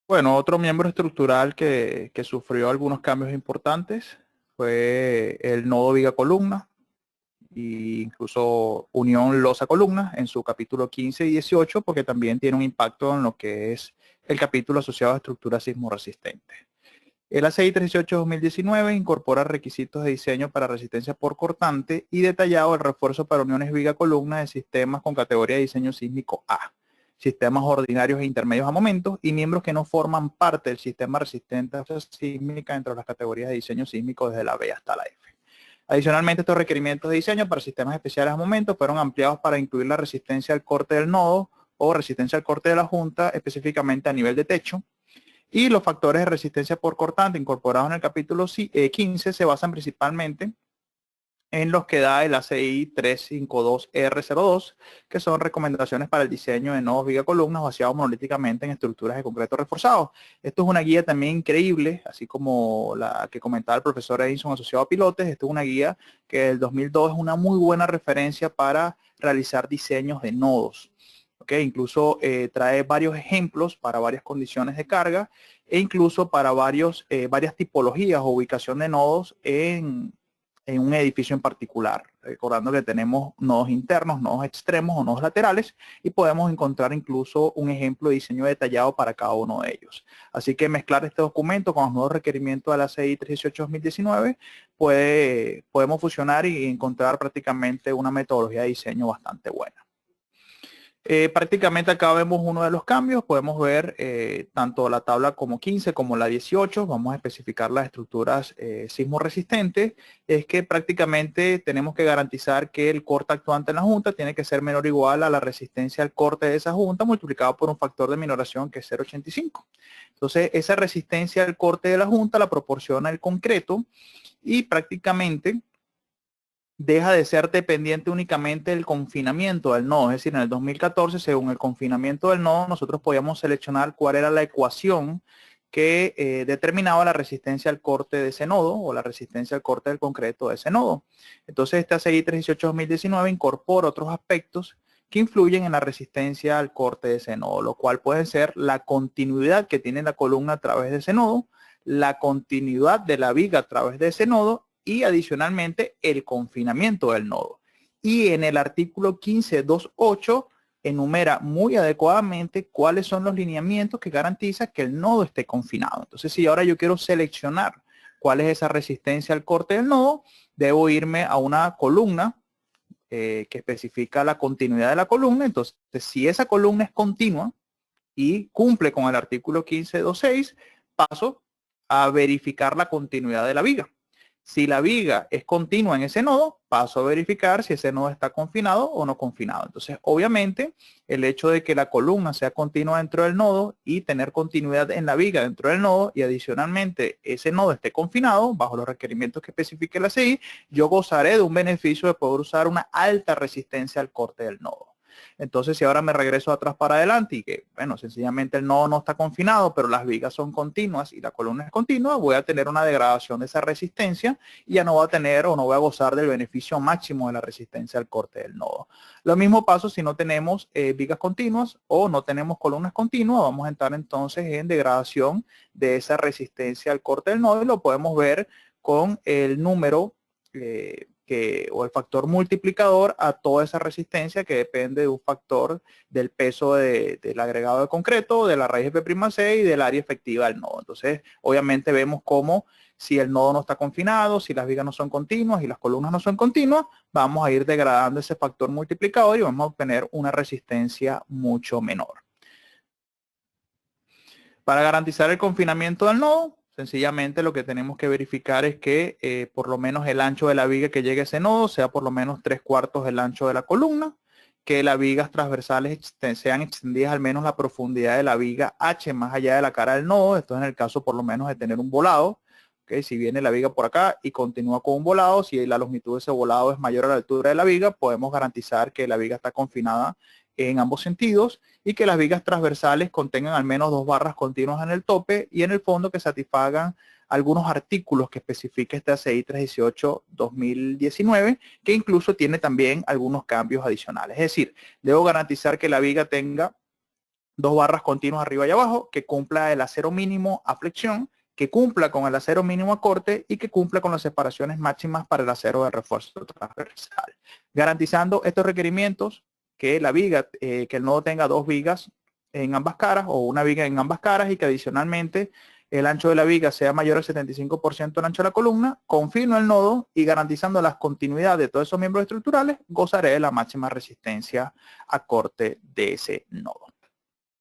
Bueno, otro miembro estructural que sufrió algunos cambios importantes fue el nodo viga-columna e incluso unión losa-columna en su capítulo 15 y 18, porque también tiene un impacto en lo que es el capítulo asociado a estructuras sismoresistentes. El ACI 318-2019 incorpora requisitos de diseño para resistencia por cortante y detallado el refuerzo para uniones viga-columna de sistemas con categoría de diseño sísmico A, sistemas ordinarios e intermedios a momentos y miembros que no forman parte del sistema resistente a sísmica entre las categorías de diseño sísmico desde la B hasta la F. Adicionalmente, estos requerimientos de diseño para sistemas especiales a momentos fueron ampliados para incluir la resistencia al corte del nodo o resistencia al corte de la junta, específicamente a nivel de techo. Y los factores de resistencia por cortante incorporados en el capítulo 15 se basan principalmente en los que da el ACI 352R02, que son recomendaciones para el diseño de nodos viga-columnas vaciados monolíticamente en estructuras de concreto reforzados. Esto es una guía también increíble, así como la que comentaba el profesor Edison asociado a pilotes. Esto es una guía que del 2002 es una muy buena referencia para realizar diseños de nodos. Okay, incluso trae varios ejemplos para varias condiciones de carga e incluso para varias tipologías o ubicación de nodos en un edificio en particular, recordando que tenemos nodos internos, nodos extremos o nodos laterales y podemos encontrar incluso un ejemplo de diseño detallado para cada uno de ellos. Así que mezclar este documento con los nuevos requerimientos de la CI 318-2019 podemos fusionar y encontrar prácticamente una metodología de diseño bastante buena. Prácticamente acá vemos uno de los cambios, podemos ver tanto la tabla como 15 como la 18, vamos a especificar las estructuras sismo resistentes, es que prácticamente tenemos que garantizar que el corte actuante en la junta tiene que ser menor o igual a la resistencia al corte de esa junta multiplicado por un factor de minoración que es 0,85. Entonces esa resistencia al corte de la junta la proporciona el concreto y prácticamente deja de ser dependiente únicamente del confinamiento del nodo. Es decir, en el 2014, según el confinamiento del nodo, nosotros podíamos seleccionar cuál era la ecuación que determinaba la resistencia al corte de ese nodo o la resistencia al corte del concreto de ese nodo. Entonces, esta CI 318-2019 incorpora otros aspectos que influyen en la resistencia al corte de ese nodo, lo cual puede ser la continuidad que tiene la columna a través de ese nodo, la continuidad de la viga a través de ese nodo y adicionalmente el confinamiento del nodo. Y en el artículo 15.2.8 enumera muy adecuadamente cuáles son los lineamientos que garantizan que el nodo esté confinado. Entonces, si ahora yo quiero seleccionar cuál es esa resistencia al corte del nodo, debo irme a una columna que especifica la continuidad de la columna. Entonces, si esa columna es continua y cumple con el artículo 15.2.6, paso a verificar la continuidad de la viga. Si la viga es continua en ese nodo, paso a verificar si ese nodo está confinado o no confinado. Entonces, obviamente, el hecho de que la columna sea continua dentro del nodo y tener continuidad en la viga dentro del nodo y adicionalmente ese nodo esté confinado bajo los requerimientos que especifique la CI, yo gozaré de un beneficio de poder usar una alta resistencia al corte del nodo. Entonces, si ahora me regreso atrás para adelante y que, bueno, sencillamente el nodo no está confinado, pero las vigas son continuas y la columna es continua, voy a tener una degradación de esa resistencia y ya no voy a tener o no voy a gozar del beneficio máximo de la resistencia al corte del nodo. Lo mismo paso si no tenemos vigas continuas o no tenemos columnas continuas, vamos a entrar entonces en degradación de esa resistencia al corte del nodo y lo podemos ver con el número o el factor multiplicador a toda esa resistencia que depende de un factor del peso del agregado de concreto, de la raíz de P'(C) y del área efectiva del nodo. Entonces, obviamente vemos cómo si el nodo no está confinado, si las vigas no son continuas y las columnas no son continuas, vamos a ir degradando ese factor multiplicador y vamos a obtener una resistencia mucho menor. Para garantizar el confinamiento del nodo, sencillamente lo que tenemos que verificar es que por lo menos el ancho de la viga que llegue a ese nodo sea por lo menos 3/4 del ancho de la columna, que las vigas transversales sean extendidas al menos la profundidad de la viga H más allá de la cara del nodo. Esto es en el caso por lo menos de tener un volado. Okay, si viene la viga por acá y continúa con un volado, si la longitud de ese volado es mayor a la altura de la viga, podemos garantizar que la viga está confinada en ambos sentidos y que las vigas transversales contengan al menos 2 barras continuas en el tope y en el fondo que satisfagan algunos artículos que especifica este ACI 318-2019, que incluso tiene también algunos cambios adicionales. Es decir, debo garantizar que la viga tenga 2 barras continuas arriba y abajo, que cumpla el acero mínimo a flexión, que cumpla con el acero mínimo a corte y que cumpla con las separaciones máximas para el acero de refuerzo transversal. Garantizando estos requerimientos, que la viga, que el nodo tenga 2 vigas en ambas caras o una viga en ambas caras y que adicionalmente el ancho de la viga sea mayor al 75% del ancho de la columna, confino el nodo y garantizando la continuidad de todos esos miembros estructurales, gozaré de la máxima resistencia a corte de ese nodo.